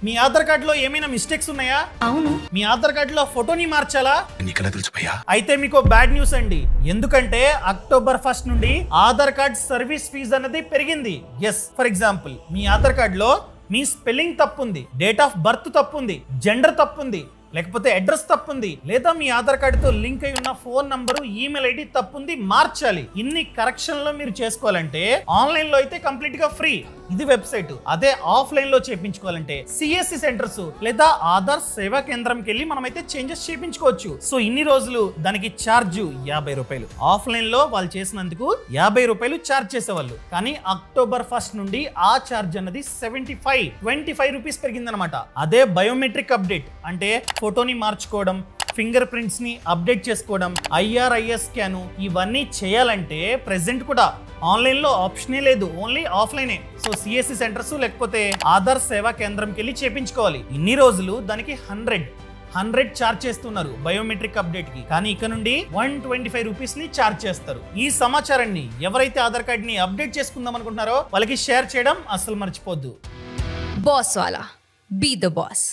మీ Aadhaar card లో ఏమైనా mistakes ఉన్నాయా? అవును. మీ ఆధార్ కార్డ్ లో ఫోటోని మార్చాలా? నీకెలా తెలుసు భయ్యా? అయితే మీకు బ్యాడ్ న్యూస్ అండి. ఎందుకంటే అక్టోబర్ 1 నుండి ఆధార్ కార్డ్ సర్వీస్ ఫీజు అనేది పెరిగింది. ఎస్, ఫర్ ఎగ్జాంపుల్ మీ ఆధార్ కార్డ్ లో మీ స్పెల్లింగ్ తప్పుంది, డేట్ ఆఫ్ బర్త్ తప్పుంది, జెండర్ తప్పుంది, లేకపోతే అడ్రస్ తప్పుంది, లేదా మీ ఆధార్ కార్డుతో లింక్ అయి ఉన్న ఫోన్ నంబరు, ఈమెయిల్ ఐడి తప్పుంది, మార్చాలి. ఇన్ని కరెక్షన్లు మీరు చేసుకోవాలంటే ఆన్లైన్ లో అయితే కంప్లీట్ గా ఫ్రీ, ఇది వెబ్సైట్. అదే ఆఫ్లైన్ లో చేయించుకోవాలంటే సిఎస్సి సెంటర్స్ లేదా ఆధార్ సేవా కేంద్రంకి వెళ్ళి మనమైతే చేంజెస్ చేయించుకోవచ్చు. సో ఇన్ని రోజులు దానికి ఛార్జ్ 50 రూపాయలు. ఆఫ్లైన్ లో వాళ్ళు చేసినందుకు 50 రూపాయలు ఛార్జ్ చేసేవాళ్ళు. కానీ అక్టోబర్ 1 నుండి ఆ ఛార్జ్ అన్నది 25 రూపీస్ పెరిగిందనమాట. అదే బయోమెట్రిక్ అప్డేట్ అంటే ఫోటోని మార్చుకోవడం, ఫింగర్ ప్రింట్స్ ని అప్డేట్ చేసుకోవడం, IRIS స్కాన్, ఇవన్నీ చేయాలంటే ప్రెసెంట్ కూడా ఆన్లైన్ లో ఆప్షనే లేదు, ఓన్లీ ఆఫ్లైనే. సో సిఎస్సి సెంటర్స్ లేకపోతే ఆధార్ సేవా కేంద్రంకి వెళ్ళి చేపించుకోవాలి. ఇన్ని రోజులు దానికి 100 ఛార్జ్ చేస్తున్నారు బయోమెట్రిక్ అప్డేట్ కి. కానీ ఇక నుండి 125 రూపీస్ ని ఛార్జ్ చేస్తారు. ఈ సమాచారాన్ని ఎవరైతే ఆధార్ కార్డ్ ని అప్డేట్ చేసుకుందాం అనుకుంటున్నారో వాళ్ళకి షేర్ చేయడం అస్సలు మర్చిపోద్దు. బాస్ వాలా, బీ ద బాస్.